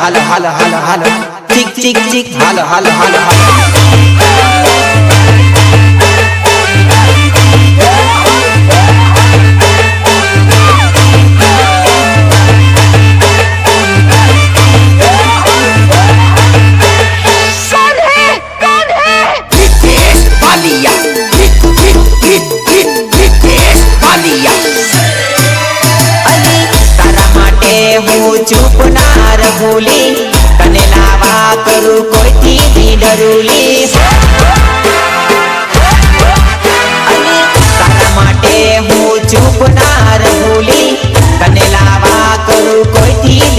હાલો હાલો હાલો હાલો ચીક ચીક ચીક હાલો હાલો હાલો હાલો चुप नार भूली तने लावा करू कोई थी डरूली तारा माटे हूँ चुप नार भूली तने लावा करू कोई थी